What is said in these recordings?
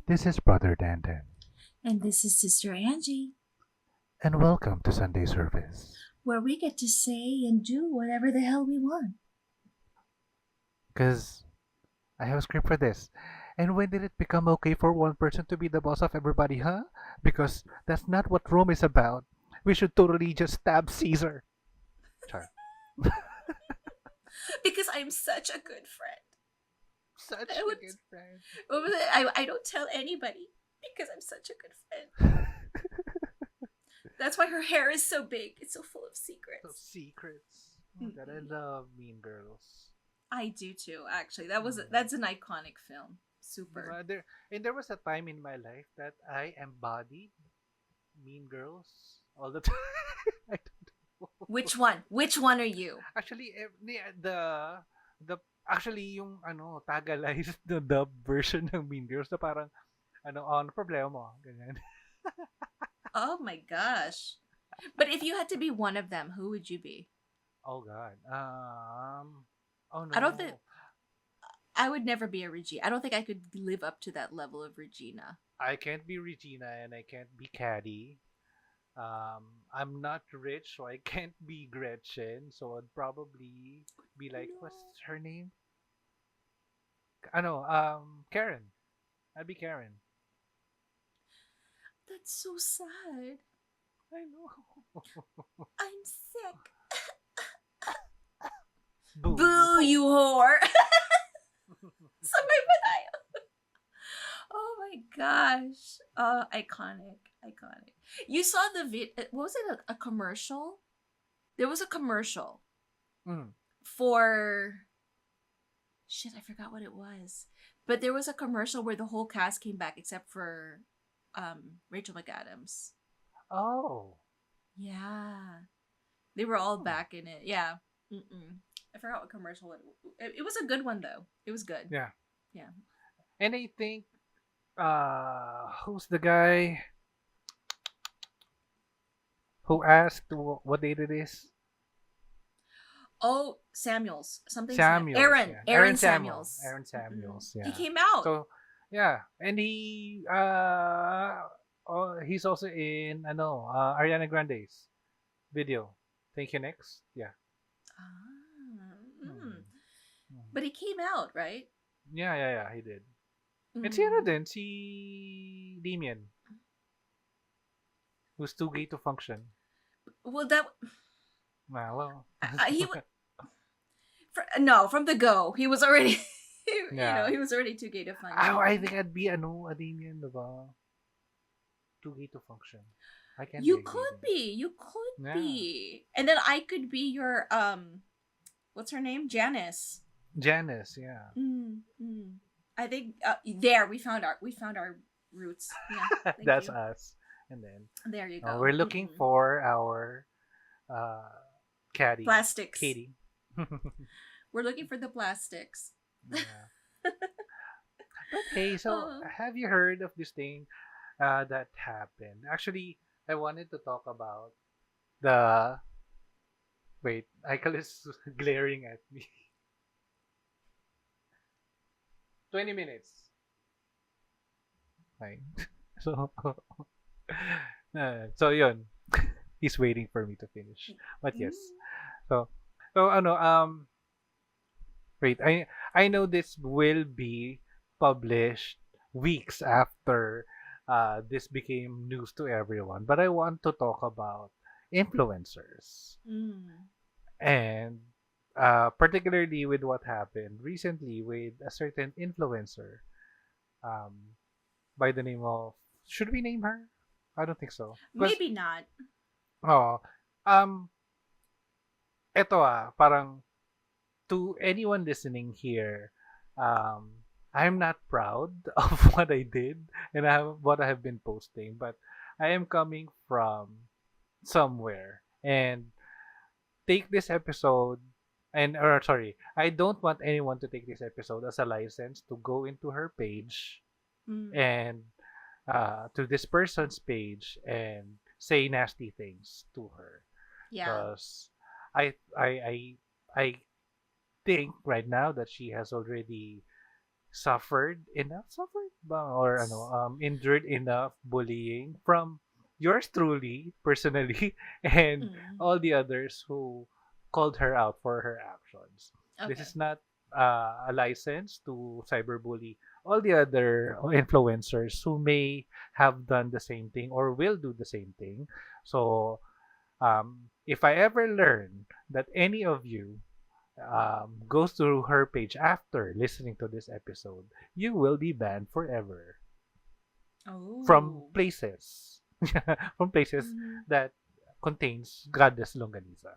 This is Brother Dandan, And this is Sister Angie, and welcome to Sunday service. where we get to say and do whatever the hell we want. Because I have a script for this. And when did it become okay for one person to be the boss of everybody, huh? Because that's not what Rome is about. We should totally just stab Caesar. Char. Because I'm such a good friend. Such I a would good friend. I don't tell anybody because I'm such a good friend. That's why her hair is so big. It's so full of So secrets. secrets. Oh my god, I Mm-mm. love Mean Girls. I do too, actually. Mm. That's an iconic film. Super. There was a time in my life that I embodied Mean Girls all the time. I don't know. Which one? Which one are you? Actually, the actually yung Tagalized the dub version ng Mean Girls na parang ano problema mo, ganyan. Oh my gosh. But if you had to be one of them, who would you be? Oh God. Oh I don't think no. I would never be a Regina. I don't think I could live up to that level of Regina. I can't be Regina and I can't be Caddy. I'm not rich, so I can't be Gretchen. So I'd probably be like, No. what's her name? Karen. I'd be Karen. That's so sad. I know. I'm sick. Boo, you Boo, ho. you whore. Sabay pa tayo. Oh my gosh. Iconic. Iconic. You saw the what was it, a commercial? There was a commercial Mm. for, shit, I forgot what it was. But there was a commercial where the whole cast came back except for Rachel McAdams. Oh. Yeah. They were all Hmm. back in it. Yeah. Mm-mm. I forgot what commercial it was a good one though. It was good. Yeah. Yeah. And I think who's the guy who asked what date it is? Oh, Samuels. Samuels, Aaron. yeah. Aaron Samuels. Aaron Mm-mm. Samuels, He yeah. came out. So, yeah, and he's also in Ariana Grande's video. Thank you next. Yeah. Ah, mm. Hmm. Hmm. But he came out, right? Yeah, he did. And si ano Mm. din, si Damien, who's too gay to function. Well, that Ah, well. he no, from the go he was already Yeah. he was already too gay to I function. think I'd be a Damien, diba? Too gay to function. I can be You a gay could then. be, you could Yeah. be, and then I could be your what's her name, Janice. Janice, yeah. Mm. I think there we found our roots. Yeah, thank That's you. us. And then There you go. we're looking Mm-mm. for our uh, caddy, Plastics. Katie. We're looking for the plastics. Yeah. But hey, so Oh, have you heard of this thing that happened? Actually, I wanted to talk about the. Wait, Michael is glaring at me. 20 minutes. Right. So, so yun. He's waiting for me to finish. But yes. mm, So, wait, I know this will be published weeks after this became news to everyone, but I want to talk about influencers mm. and particularly with what happened recently with a certain influencer um, by the name of, should we name her? I don't think so. Because Maybe not. oh, um, eto parang to anyone listening here, um, I'm not proud of what I did and what I have been posting, but I am coming from somewhere and take this episode or sorry, I don't want anyone to take this episode as a license to go into her page Mm. and to this person's page and say nasty things to her Yeah. because I I I I think right now that she has already suffered ba or endured enough bullying from yours truly personally and Mm. all the others who called her out for her actions. This Okay. is not a license to cyberbully all the other influencers who may have done the same thing or will do the same thing. So if I ever learn that any of you goes to her page after listening to this episode, you will be banned forever from Oh. places, from places Mm-hmm. that contains goddess Longaniza.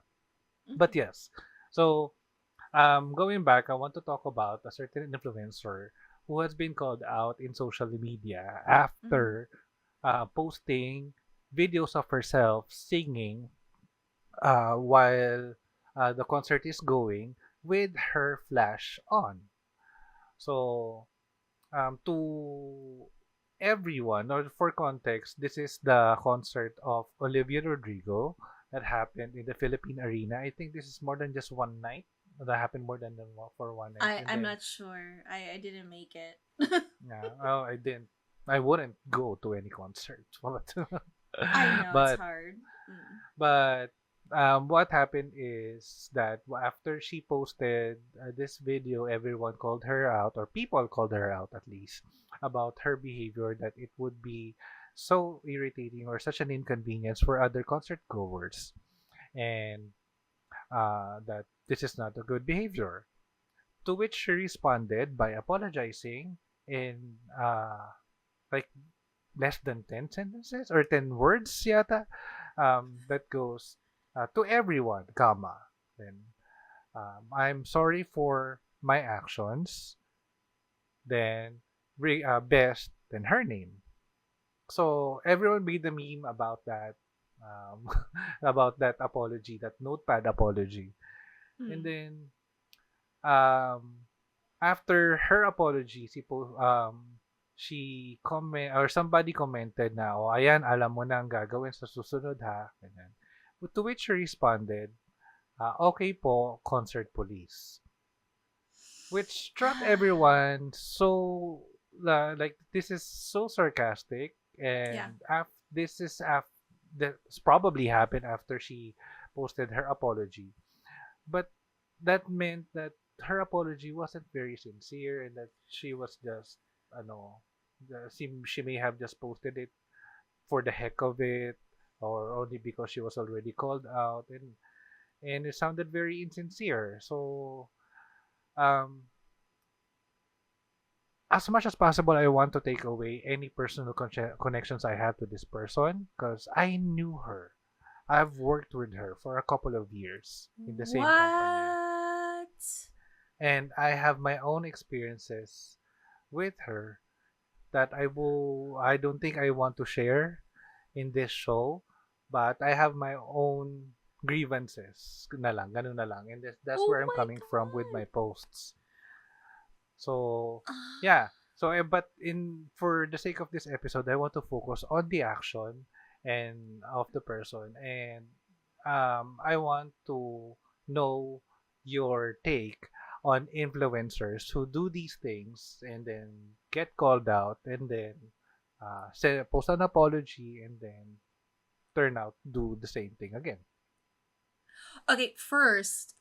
But Okay. yes, so going back, I want to talk about a certain influencer who has been called out in social media Mm-hmm. after posting videos of herself singing while the concert is going with her flash on. So, to everyone, or for context, this is the concert of Olivia Rodrigo that happened in the Philippine Arena. I think this is more than just one night. That happened more than for one night. And I'm then, not sure. I didn't make it. yeah, oh, I didn't. I wouldn't go to any concert, I know it's but hard. Mm. But what happened is that after she posted this video, everyone called her out, or people called her out at least, about her behavior, that it would be so irritating or such an inconvenience for other concert goers, and that this is not a good behavior. To which she responded by apologizing in like less than 10 sentences or 10 words yata, that goes to everyone, comma, then I'm sorry for my actions, then best, then her name. So everyone made the meme about that, about that apology, that notepad apology. And Mm. then um, after her apology, she comment or somebody commented na, "Oh, ayan, alam mo na ang gagawin sa susunod ha." Ganyan. To which she responded, "Okay po, concert police." Which struck everyone so like this is so sarcastic, Yeah. and this is this probably happened after she posted her apology. But that meant that her apology wasn't very sincere, and that she was just ano she may have just posted it for the heck of it, or only because she was already called out, and it sounded very insincere. So um as much as possible, I want to take away any personal connections I have to this person, because I knew her. I've worked with her for a couple of years in the same company, What? and I have my own experiences with her that I don't think I want to share in this show, but I have my own grievances na lang, ganun na lang. And that's Oh where I'm my coming from with my god. posts. So, Ah. yeah. So, but in for the sake of this episode, I want to focus on the action and of the person, and I want to know your take on influencers who do these things and then get called out, and then say post an apology, and then turn out do the same thing again. Okay, first,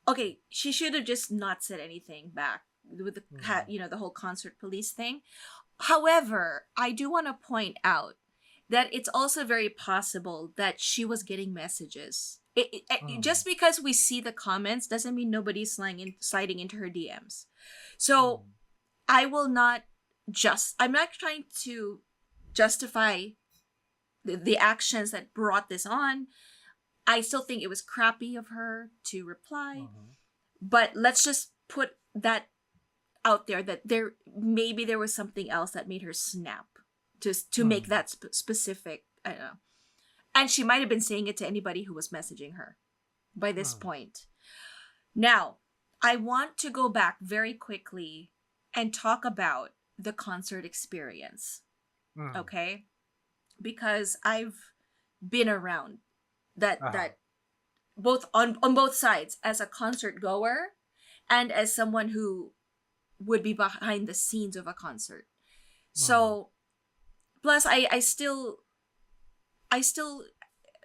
okay, she should have just not said anything back with the Mm. the whole concert police thing. However, I do want to point out that it's also very possible that she was getting messages. Mm. Just because we see the comments doesn't mean nobody's sliding into her DMs. So Mm. I will not I'm not trying to justify the actions that brought this on. I still think it was crappy of her to reply, Mhm. but let's just put that out there that there was something else that made her snap to make Mm. that specific. I don't know, and she might have been saying it to anybody who was messaging her by this Mm. point. Now, I want to go back very quickly and talk about the concert experience, Mm. okay? Because I've been around Uh-huh. that both on both sides as a concert goer and as someone who would be behind the scenes of a concert. Mhm. So plus I still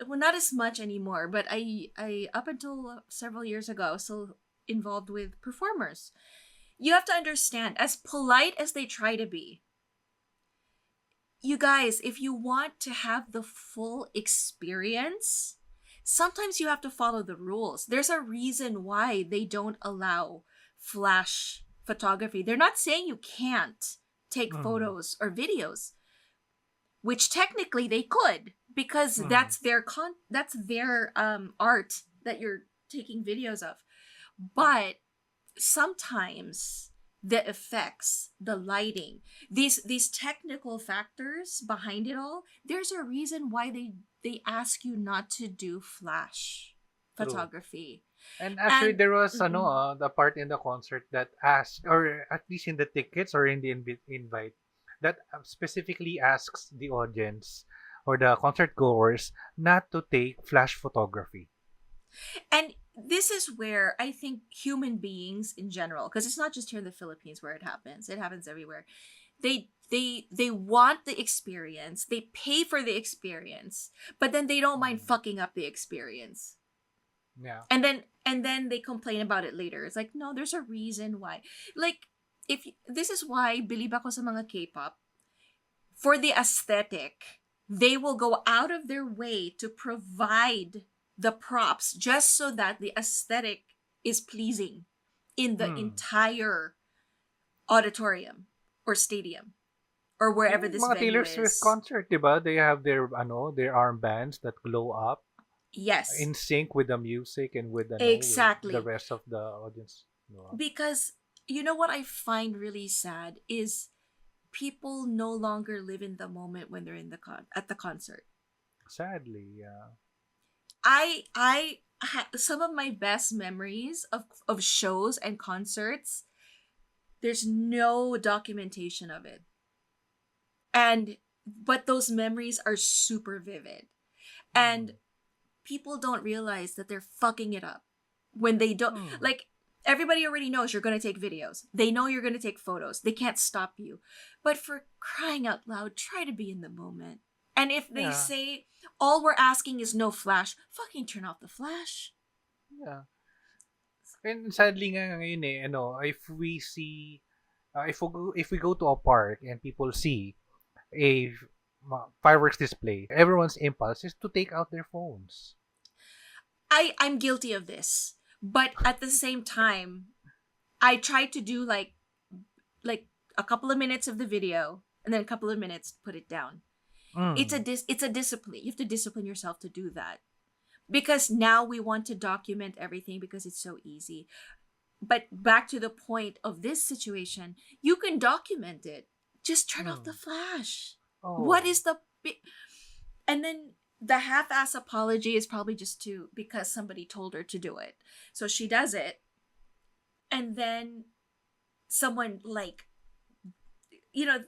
well, not as much anymore, but I up until several years ago still involved with performers. You have to understand, as polite as they try to be, you guys, if you want to have the full experience, sometimes you have to follow the rules. There's a reason why they don't allow flash photography. They're not saying you can't take Mhm. photos or videos, which technically they could, because Mhm. that's their art that you're taking videos of. But sometimes the effects, the lighting, these technical factors behind it all, there's a reason why they ask you not to do flash True. photography. And actually, And there was mm-mm. the part in the concert that asked, or at least in the tickets or in the invite, that specifically asks the audience or the concert goers not to take flash photography. And this is where I think human beings in general, because it's not just here in the Philippines where it happens everywhere. They want the experience, they pay for the experience, but then they don't mind Mhm. fucking up the experience. Yeah. And then they complain about it later. It's like, no, there's a reason why. Like, this is why believe ako sa mga K-pop, for the aesthetic, they will go out of their way to provide the props just so that the aesthetic is pleasing in the Mm. entire auditorium or stadium or wherever Yung this mga venue Taylor Swift is. concert, 'di ba? They have their armbands that glow up Yes, in sync with the music and with with the exactly. rest of the audience. 'Di ba? Because you know what I find really sad is people no longer live in the moment when they're at the concert. Sadly, yeah. Some of my best memories of shows and concerts, there's no documentation of it. And but those memories are super vivid. And Mm. people don't realize that they're fucking it up when they don't, Mm. like, everybody already knows you're going to take videos. They know you're going to take photos. They can't stop you. But for crying out loud, try to be in the moment. And if they Yeah. say all we're asking is no flash, fucking turn off the flash. Yeah. And sadly nga ngayon if we see, if we go to a park and people see a fireworks display, everyone's impulse is to take out their phones. I'm guilty of this. But at the same time, I try to do like a couple of minutes of the video and then a couple of minutes to put it down. Mm. It's a discipline. You have to discipline yourself to do that. Because now we want to document everything because it's so easy. But back to the point of this situation, you can document it. Just turn off the Mm. flash. What Oh. is the and then the half-ass apology is probably just to because somebody told her to do it. So she does it, and then someone, like,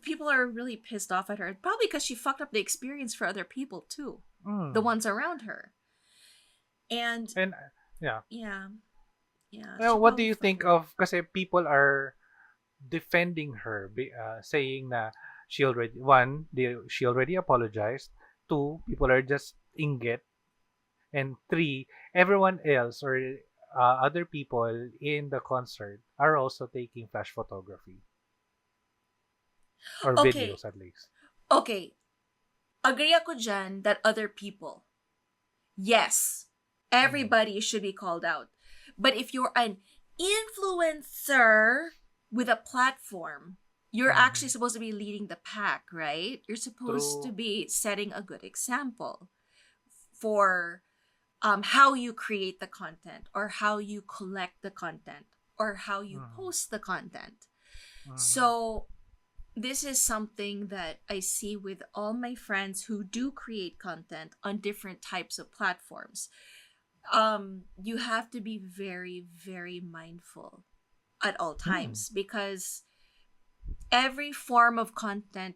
people are really pissed off at her, probably because she fucked up the experience for other people too, the Mm. ones around her. And And yeah. yeah, yeah, Now, she what do probably you fucked think it up. of, kasi people are defending her, saying that she already apologized. Two, people are just inget. And three, everyone else or other people in the concert are also taking flash photography or Okay, videos at least. okay, agree ako dyan that other people, yes, Mm. everybody should be called out. But if you're an influencer with a platform, you're actually Mhm. supposed to be leading the pack, right? You're supposed to True. be setting a good example for how you create the content or how you collect the content or how you Mhm. post the content. Mhm. So this is something that I see with all my friends who do create content on different types of platforms. You have to be very, very mindful at all Mm. times because every form of content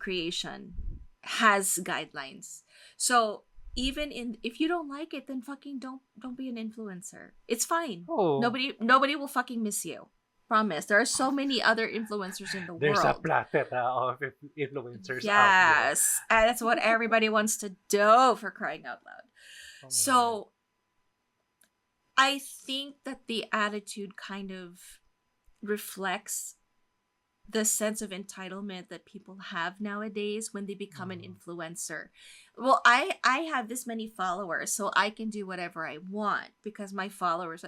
creation has guidelines. So even in if you don't like it, then fucking don't be an influencer. It's fine. Oh, Nobody will fucking miss you. Promise. There are so many other influencers in the There's a world. plethora of influencers out there. Yes. And that's what everybody wants to do, for crying out loud. Oh my god. So I think that the attitude kind of reflects the sense of entitlement that people have nowadays when they become an Mm. influencer. Well, I have this many followers, so I can do whatever I want because my followers.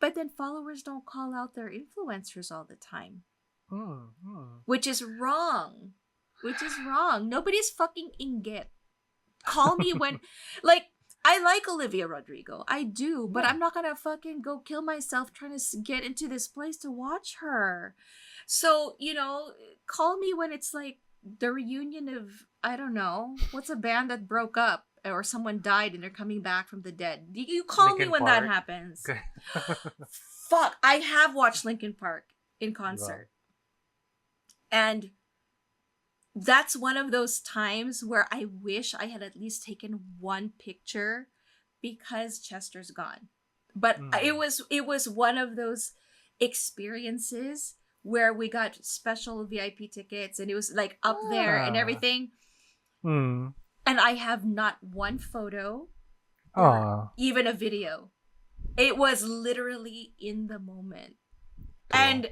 But then followers don't call out their influencers all the time, Mm. Mm. which is wrong. Which is wrong. Nobody's fucking inget. Call me when, like, I like Olivia Rodrigo. I do, but Yeah. I'm not gonna fucking go kill myself trying to get into this place to watch her. So, call me when it's like the reunion of, I don't know, what's a band that broke up or someone died and they're coming back from the dead. You call me Linkin when that Park. happens. Okay. Fuck, I have watched Linkin Park in concert. And that's one of those times where I wish I had at least taken one picture because Chester's gone. But Mm. it was one of those experiences where we got special VIP tickets and it was like up there and Ah. everything. Mm. And I have not one photo or Ah. even a video. It was literally in the moment. True. And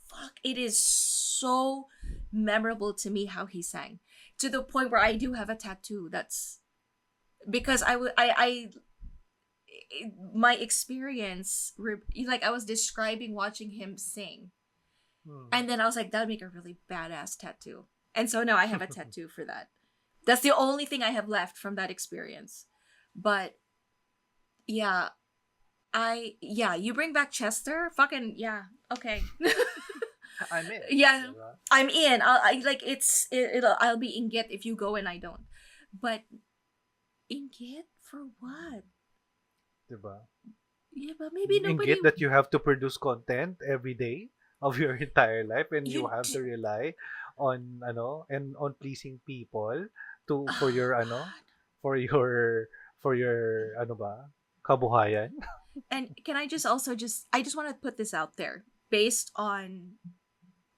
fuck, it is so memorable to me how he sang, to the point where I do have a tattoo. That's because my experience, like I was describing watching him sing, Mm. and then I was like, that'd make a really badass tattoo. And so now I have a tattoo for that. That's the only thing I have left from that experience. But yeah, you bring back Chester, fucking yeah, okay. I'm in. Yeah, Diba? I'm in. I'll be inget if you go and I don't. But inget for what? Diba? Yeah, but maybe And nobody. get that you have to produce content every day of your entire life, and you You. have to rely on and on pleasing people to for Oh, your God. for your ba kabuhayan. And can I I just want to put this out there based on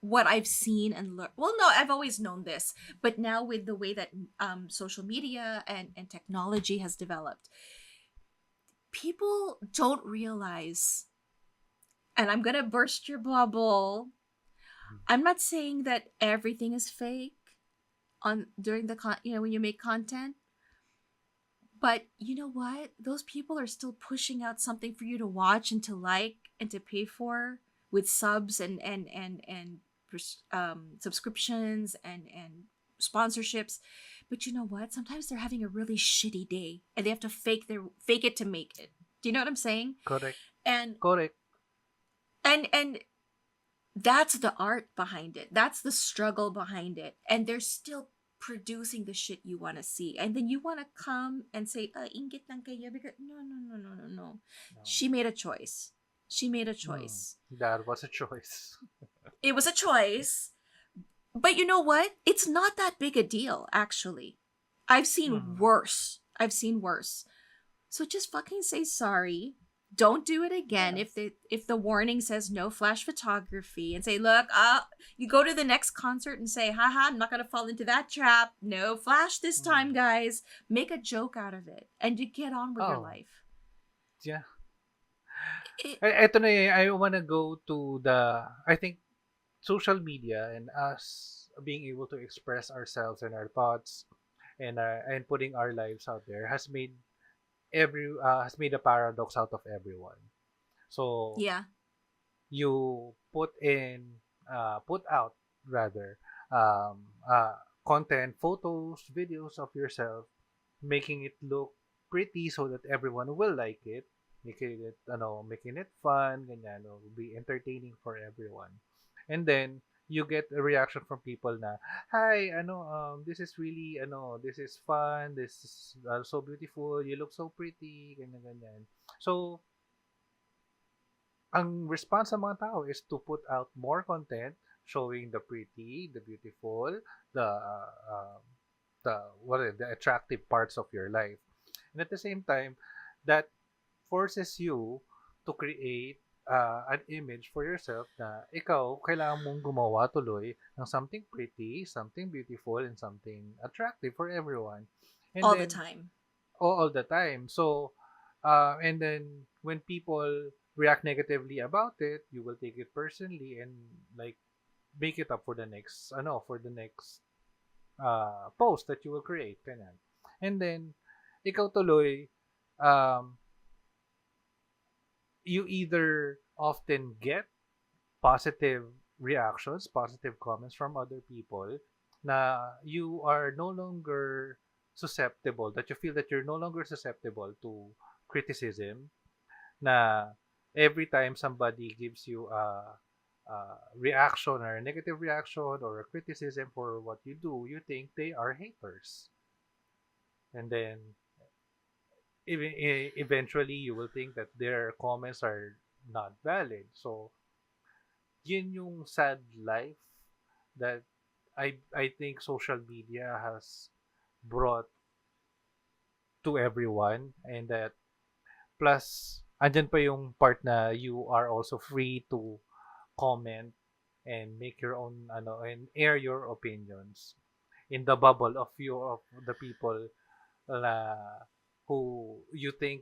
what I've seen and learned. Well, no, I've always known this, but now with the way that social media and technology has developed, people don't realize, and I'm gonna burst your bubble. I'm not saying that everything is fake on during the when you make content, but you know what? Those people are still pushing out something for you to watch and to like and to pay for with subs and subscriptions and sponsorships. But you know what? Sometimes they're having a really shitty day and they have to fake it to make it. Do you know what I'm saying? Correct. And Correct. and that's the art behind it. That's the struggle behind it. And they're still producing the shit you want to see. And then you want to come and say, ingit lang kayo. Because no. No. She made a choice. She made a Mm. choice. That was a choice. It was a choice. But you know what? It's not that big a deal, actually. I've seen Mhm. worse. I've seen worse. So just fucking say sorry. Don't do it again. Yeah. If the warning says no flash photography, and say, look, you go to the next concert and say, haha, I'm not gonna fall into that trap. No flash this time, guys. Make a joke out of it and you get on with your Oh. life. Yeah. It, Eto na I wanna go to I think social media and us being able to express ourselves and our thoughts and putting our lives out there has made a paradox out of everyone. So yeah. you put out rather um, uh, content, photos, videos of yourself, making it look pretty so that everyone will like it, making it fun, ganyan, be entertaining for everyone. And then you get a reaction from people na, hi, this is really, this is fun, this is so beautiful, you look so pretty, ganyan, ganyan. So, ang response ng mga tao is to put out more content showing the pretty, the beautiful, the attractive parts of your life. And at the same time, that forces you to create an image for yourself na ikaw, kailangan mong gumawa tuloy ng something pretty, something beautiful, and something attractive for everyone. And All the then, time. all the time. So, and then when people react negatively about it, you will take it personally and like make it up for the next, for the next post that you will create. Ganyan. And then, ikaw tuloy, um, you either often get positive reactions, positive comments from other people na you are no longer susceptible, that you feel that you're no longer susceptible to criticism, na every time somebody gives you a reaction or a negative reaction or a criticism for what you do, you think they are haters. And then eventually you will think that their comments are not valid. So, yun yung sad life that I think social media has brought to everyone, and that plus andyan pa yung part na you are also free to comment and make your own and air your opinions in the bubble of the people na who you think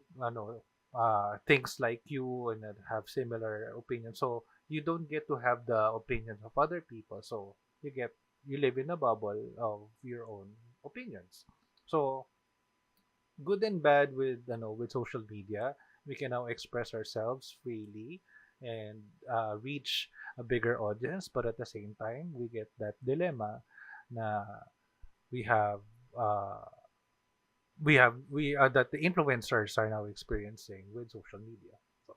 thinks like you and that have similar opinions. So you don't get to have the opinions of other people. So you live in a bubble of your own opinions. So good and bad with with social media, we can now express ourselves freely and reach a bigger audience. But at the same time, we get that dilemma na we have uh, we that the influencers are now experiencing with social media. So,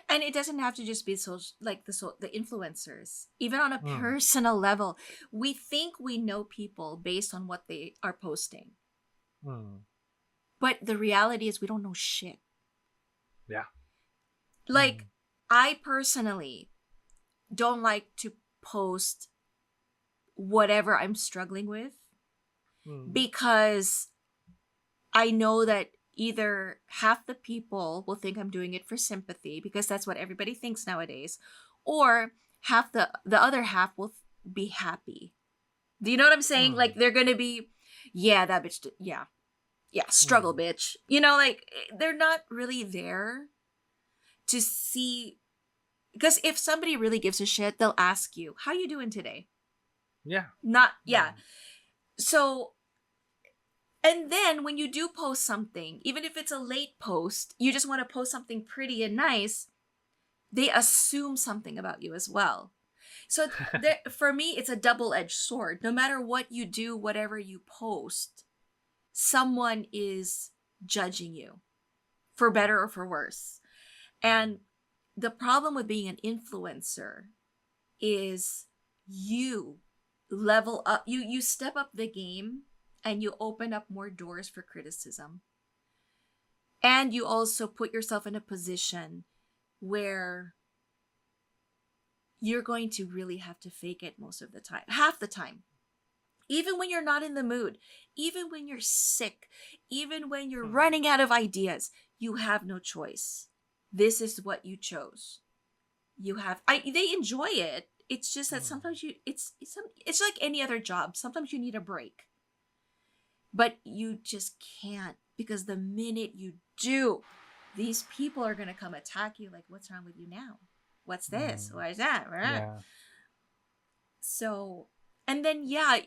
And it doesn't have to just be like the influencers. Even on a mm, personal level, we think we know people based on what they are posting. mm, But the reality is we don't know shit. yeah, Like mm, I personally don't like to post whatever I'm struggling with mm, because I know that either half the people will think I'm doing it for sympathy because that's what everybody thinks nowadays, or half the other half will be happy. Do you know what I'm saying? Like mm, they're gonna be, yeah, that bitch, yeah, yeah, struggle, mm, bitch. You know, like they're not really there to see. Because if somebody really gives a shit, they'll ask you, "How you doing today?" yeah, Not, yeah. mm, So and then when you do post something, even if it's a late post, you just want to post something pretty and nice, they assume something about you as well. So there, for me, it's a double edged sword. No matter what you do, whatever you post, someone is judging you for better or for worse. And the problem with being an influencer is you level up, you step up the game and you open up more doors for criticism. And you also put yourself in a position where you're going to really have to fake it most of the time, half the time. Even when you're not in the mood, even when you're sick, even when you're mm, running out of ideas, you have no choice. This is what you chose. You have they enjoy it. It's just that mm, sometimes it's like any other job. Sometimes you need a break. But you just can't because the minute you do, these people are going to come attack you like, what's wrong with you now? What's this? mm, Why is that? yeah, So, and then, yeah,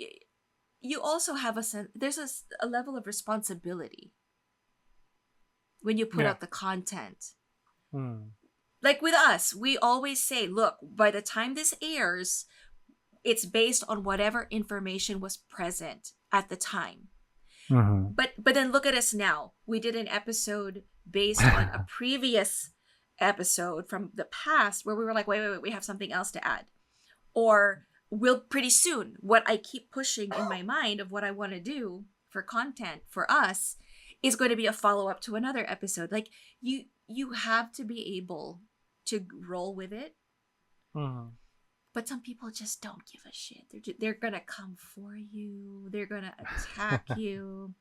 you also have a sense, there's a level of responsibility when you put yeah, out the content. mm, Like with us, we always say, look, by the time this airs, it's based on whatever information was present at the time. mm-hmm. But then look at us now. We did an episode based on a previous episode from the past where we were like, wait, we have something else to add. Or we'll pretty soon, what I keep pushing in my mind of what I want to do for content for us is going to be a follow-up to another episode. Like you have to be able to roll with it. Mm, But some people just don't give a shit. They're gonna come for you. They're gonna attack you.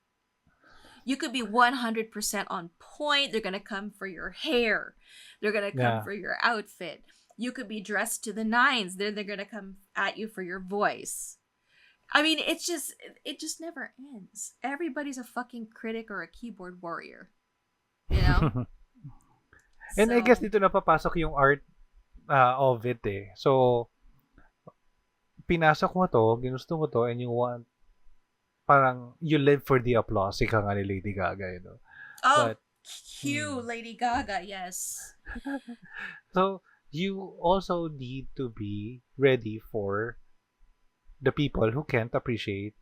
You could be 100% on point. They're going to come for your hair. They're going to come Yeah. for your outfit. You could be dressed to the nines. They're going to come at you for your voice. I mean, it just never ends. Everybody's a fucking critic or a keyboard warrior, you know? And I guess So, dito na papasok yung art of it eh. So, pinasok mo to, ginusto mo to, and you want, parang, you live for the applause, ika nga ni Lady Gaga, you know. oh, But, cue hmm. Lady Gaga, yes. So, you also need to be ready for the people who can't appreciate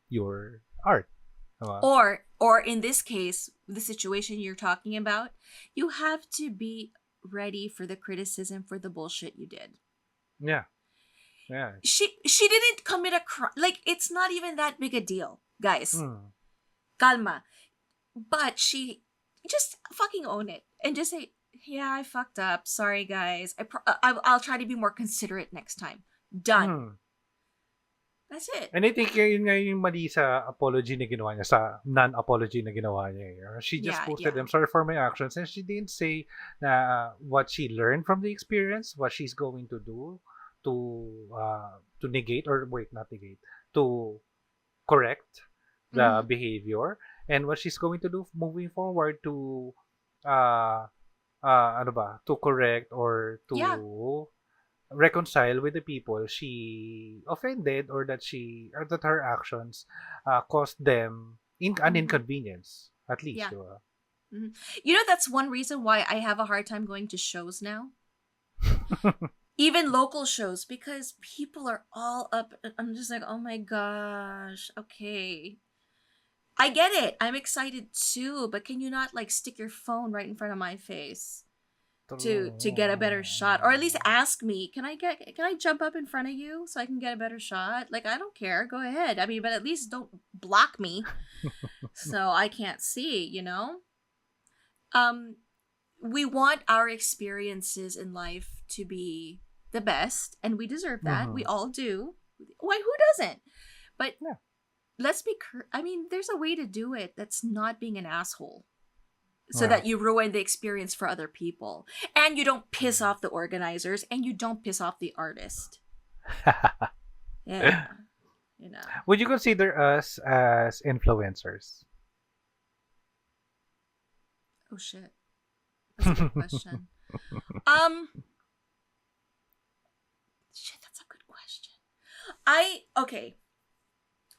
your art. Diba? Or in this case, the situation you're talking about, you have to be ready for the criticism for the bullshit you did. Yeah. Yeah. She didn't commit a crime. Like, it's not even that big a deal, guys. Hmm. Calma. But she just fucking own it and just say, "Yeah, I fucked up. Sorry, guys. I'll try to be more considerate next time." Done. Hmm. That's it. And I think yun nga yung mali sa apology na ginawa niya, sa non-apology na ginawa niya. She just Yeah, posted, yeah. I'm sorry for my actions. And she didn't say na what she learned from the experience, what she's going to do to negate, or wait, not negate, to correct the Mm-hmm. behavior, and what she's going to do moving forward to uh ano ba, to correct or Yeah. to reconcile with the people she offended, or that her actions caused them an Mm-hmm. inconvenience, at least, Yeah. di ba? Mm-hmm. You know, that's one reason why I have a hard time going to shows now. Even local shows, because people are all up. I'm just like, oh my gosh, okay. I get it. I'm excited too, but can you not like stick your phone right in front of my face to get a better shot, or at least ask me, can I jump up in front of you so I can get a better shot? Like, I don't care. Go ahead. I mean, but at least don't block me so I can't see, you know? Um we want our experiences in life to be the best, and we deserve that. We Mhm. all do. Why, who doesn't? But Yeah. let's be I mean, there's a way to do it that's not being an asshole, so Yeah. that you ruin the experience for other people, and you don't piss off the organizers, and you don't piss off the artist. Yeah, you know. Would you consider us as influencers? Oh shit, that's a good question. um Shit, that's a good question. Okay,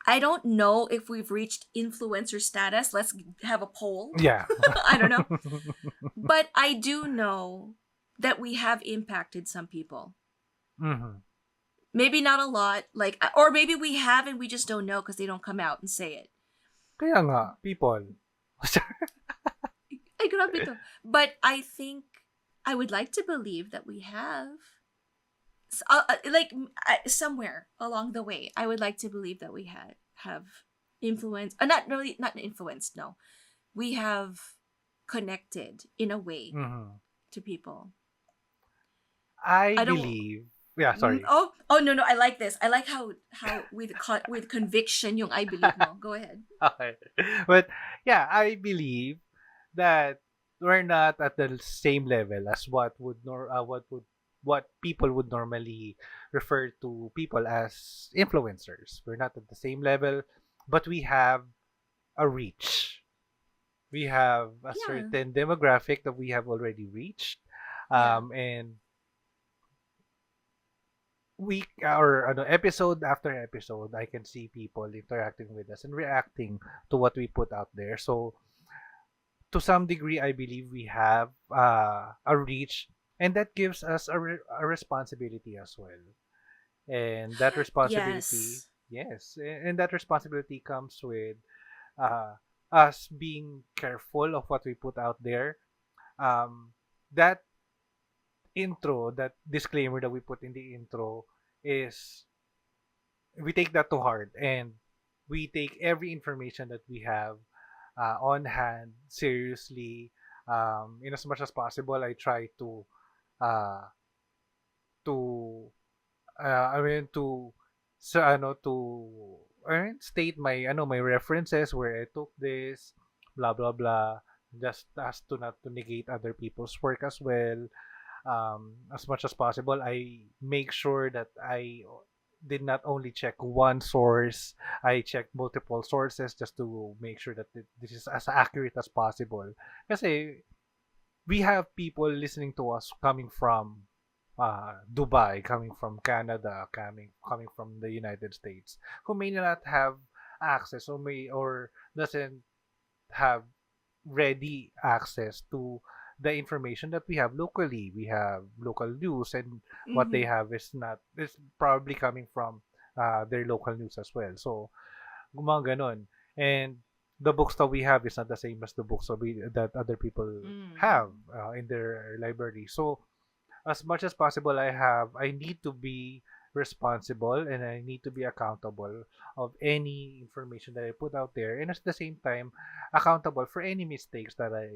I don't know if we've reached influencer status. Let's have a poll. Yeah. I don't know. But I do know that we have impacted some people. Mhm. Maybe not a lot, like, or maybe we have and we just don't know because they don't come out and say it. Kaya nga, people. Ay, grabe to. But I think I would like to believe that we have. Like, somewhere along the way, I would like to believe that we have influence. Not really, not influenced. No, we have connected in a way Mhm. to people. I I don't. believe, yeah, sorry. Oh no, I like this. I like how with conviction yung I believe mo. Go ahead. Okay. But yeah, I believe that we're not at the same level as what people would normally refer to people as influencers. We're not at the same level, but we have a reach. We have a Yeah. certain demographic that we have already reached, Yeah. and week or ano, episode after episode, I can see people interacting with us and reacting to what we put out there. So to some degree, I believe we have a reach, and that gives us a responsibility as well. And that responsibility, Yes. yes, and that responsibility comes with uh, us being careful of what we put out there. That intro, that disclaimer that we put in the intro, is we take that to heart, and we take every information that we have on hand seriously. In as much as possible, I try uh, to I mean to sa ano to I mean, state my my references, where I took this, blah blah blah, just as to not to negate other people's work as well. As much as possible, I make sure that I did not only check one source, I checked multiple sources just to make sure that this is as accurate as possible. Kasi we have people listening to us coming from Dubai, coming from Canada, coming from the United States, who may not have access or doesn't have ready access to the information that we have locally. We have local news, and what they Mm-hmm. have is probably coming from their local news as well. So, mga ganon. And the books that we have is not the same as the books that other people have Mm. in their library. So, as much as possible, I need to be responsible and I need to be accountable of any information that I put out there, and at the same time accountable for any mistakes that I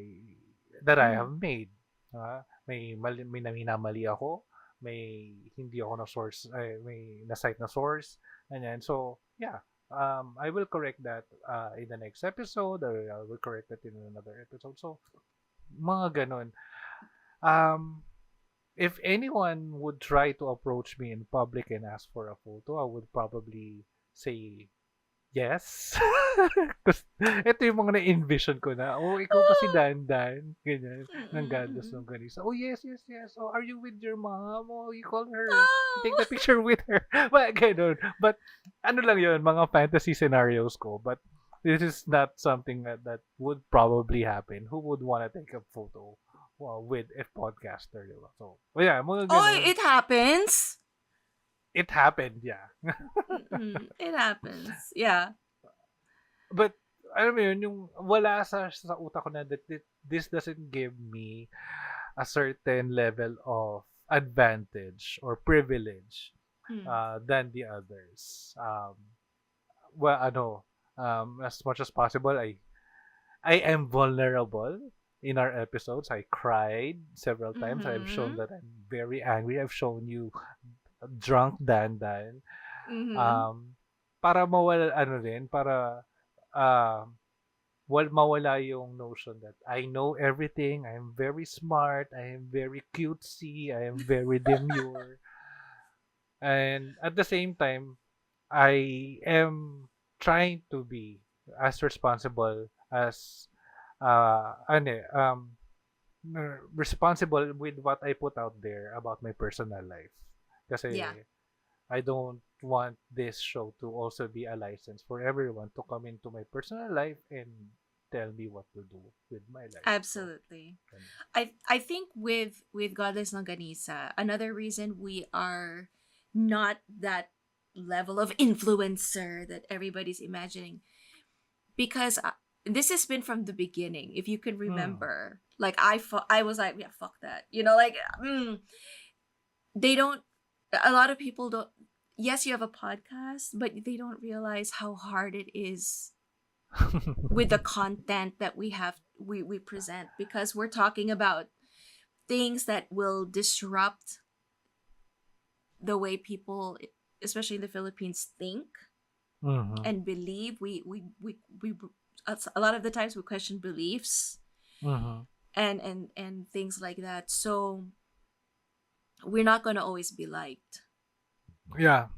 Mm. have made. May minamali ako, may hindi ako na source, may na-cite na source, and then so yeah. I will correct that in the next episode, or I will correct that in another episode. So, mga ganon. Um, if anyone would try to approach me in public and ask for a photo, I would probably say yes. Kasi ito yung mga na-envision ko na, oh, ikaw ba si Ah. Dan? Ganyan, ng Mm-mm, Godless mm-mm. Longganisa. Oh, yes, yes, yes. Oh, are you with your mom? Oh, you call her. You take Oh. the picture with her. Well, ganun. But, ano lang yun, mga fantasy scenarios ko. But, this is not something that would probably happen. Who would want to take a photo with a podcaster, di ba? So, yeah, mga Oh, ganun. it happens. It happened, yeah. Mm-mm. It happens. Yeah. But, alam mo yun, yung wala sa utak ko na that this doesn't give me a certain level of advantage or privilege Mm. than the others. Well, as much as possible, I am vulnerable in our episodes. I cried several times. I've shown Mm-hmm. that I'm very angry. I've shown you drunk Dan. Mm-hmm. Um, para mawala, uh, mawala yung notion that I know everything, I am very smart, I am very cutesy, I am very demure. And at the same time, I am trying to be as responsible as ano eh, responsible with what I put out there about my personal life. Yeah. Kasi I don't want this show to also be a license for everyone to come into my personal life and tell me what to do with my life. So, Absolutely. ganun. I think with Godless Longanisa, another reason we are not that level of influencer that everybody's imagining, because this has been from the beginning. If you can Mm. remember, like I was like, yeah, fuck that. You know, like they don't. A lot of people don't. Yes, you have a podcast, but they don't realize how hard it is with the content that we present, because we're talking about things that will disrupt the way people, especially in the Philippines, think Mhm. and believe. We a lot of the times we question beliefs Mhm. and things like that. So we're not going to always be liked, Yeah,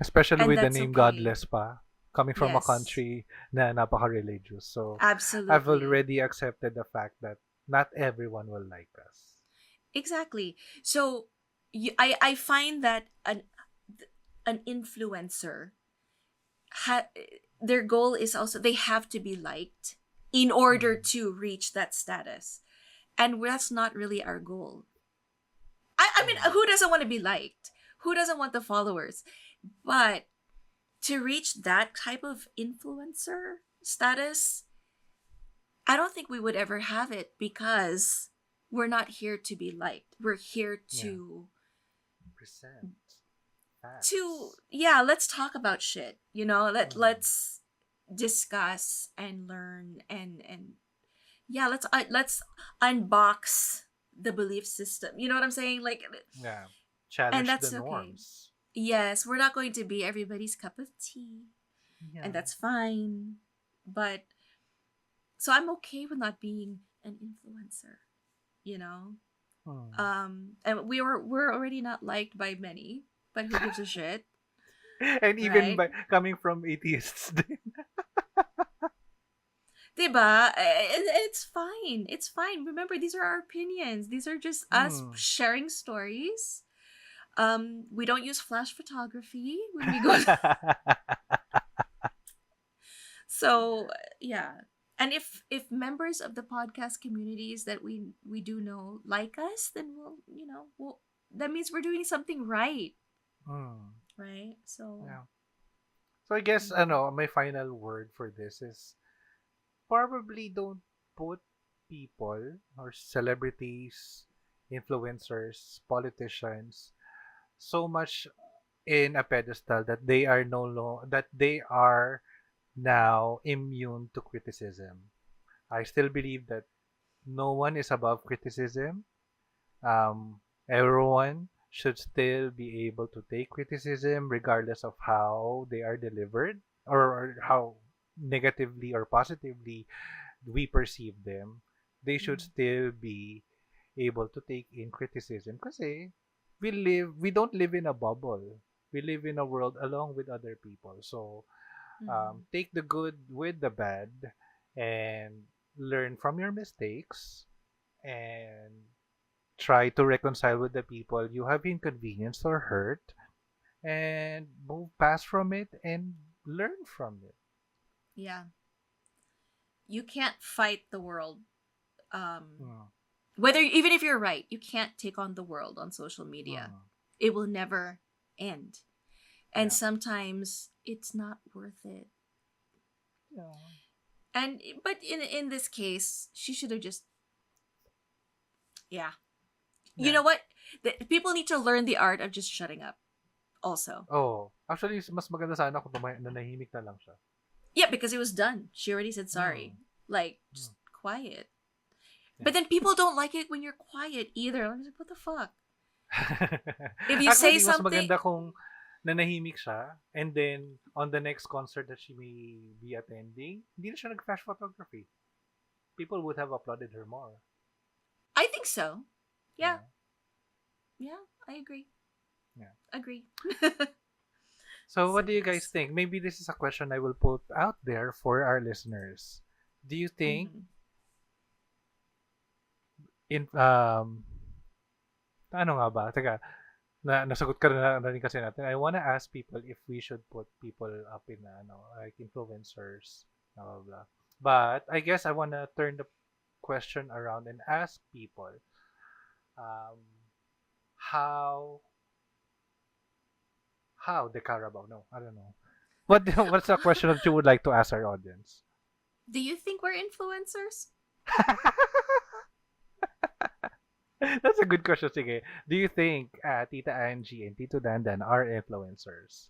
especially and with the that's name okay. Godless pa, coming from a Yes, country na napaka-religious. So, I've absolutely. already accepted the fact that not everyone will like us. Exactly. So I find that an influencer, ha- their goal is also they have to be liked in order Mhm. to reach that status, and that's not really our goal. I mean, Mhm. who doesn't want to be liked? Who doesn't want the followers? But to reach that type of influencer status, I don't think we would ever have it, because we're not here to be liked. We're here Yeah. Present to facts. yeah, let's talk about shit. You know, Mhm. let's discuss and learn, and yeah, let's unbox the belief system. You know what I'm saying? Like, Yeah. and Challenge the that's okay. norms. Yes, we're not going to be everybody's cup of tea, and Yeah. that's fine. But So I'm okay with not being an influencer, you know? Hmm. And we're already not liked by many, but who gives a shit, And even right? by coming from atheists. Diba? It's fine. It's fine. Remember, these are our opinions. These are just us Hmm. sharing stories. We don't use flash photography when we go. So yeah. And if members of the podcast communities that we do know like us, then we'll that means we're doing something right, Hmm. right? So Yeah. So I guess mm, my final word for this is probably don't put people or celebrities, influencers, politicians so much in a pedestal that they are no lo- that they are now immune to criticism. I still believe that no one is above criticism. Everyone should still be able to take criticism regardless of how they are delivered, or how negatively or positively we perceive them. They should mm, still be able to take in criticism kasi we don't live in a bubble. We live in a world along with other people. So mm, take the good with the bad and learn from your mistakes and try to reconcile with the people you have inconvenienced or hurt and move past from it and learn from it. yeah, you can't fight the world. Um, Mm, whether even if you're right, you can't take on the world on social media. mm, It will never end, and yeah. sometimes it's not worth it. Yeah. And but in this case, she should have just yeah. You Yeah. know what? People need to learn the art of just shutting up. Also, Oh, actually, mas maganda sana kung nanahimik na lang siya. yeah, because it was done. She already said sorry. Mm, Like mm, just quiet. yeah. But then people don't like it when you're quiet either. I'm like, what the fuck? If you say Actually, mas something, maganda kung nanahimik siya and then on the next concert that she may be attending, hindi na siya nag-flash photography. People would have applauded her more. I think so. Yeah, Yeah. yeah, I agree. Yeah. Agree. So So what do you guys yes. think? Maybe this is a question I will put out there for our listeners. Do you think Mm-hmm. in ano nga ba? Teka, nasagot ka na rin kasi natin. I wanna ask people if we should put people up in like influencers, blah blah blah. But I guess I wanna turn the question around and ask people um how the Carabao? No, I don't know. What's the question that you would like to ask our audience? Do you think we're influencers? That's a good question. Sige. Do you think Tita Angie and Tito Dandan are influencers?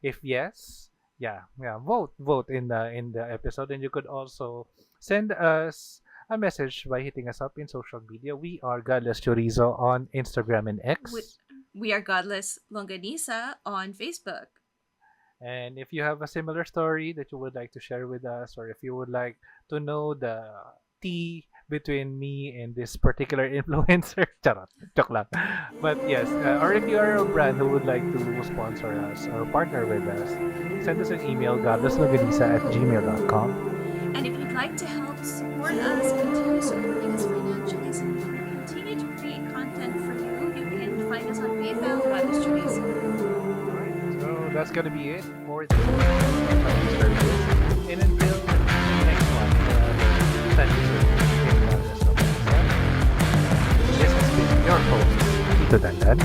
If yes, yeah, vote in the episode, and you could also send us a message by hitting us up in social media. We are Godless Chorizo on Instagram and We, X. we are Godless Longanisa on Facebook. And if you have a similar story that you would like to share with us, or if you would like to know the tea between me and this particular influencer, charot, joke lang. But yes, or if you are a brand who would like to sponsor us or partner with us, send us an email, godlesslaganisa@gmail.com. And if you'd like to help support us, continue supporting us financially so we can continue to create content for you, you can find us on PayPal, Godless Chorizo. Alright, so that's gonna be it for this service. And until next one, thank you for being with us. This has been your host, Tito Dandan.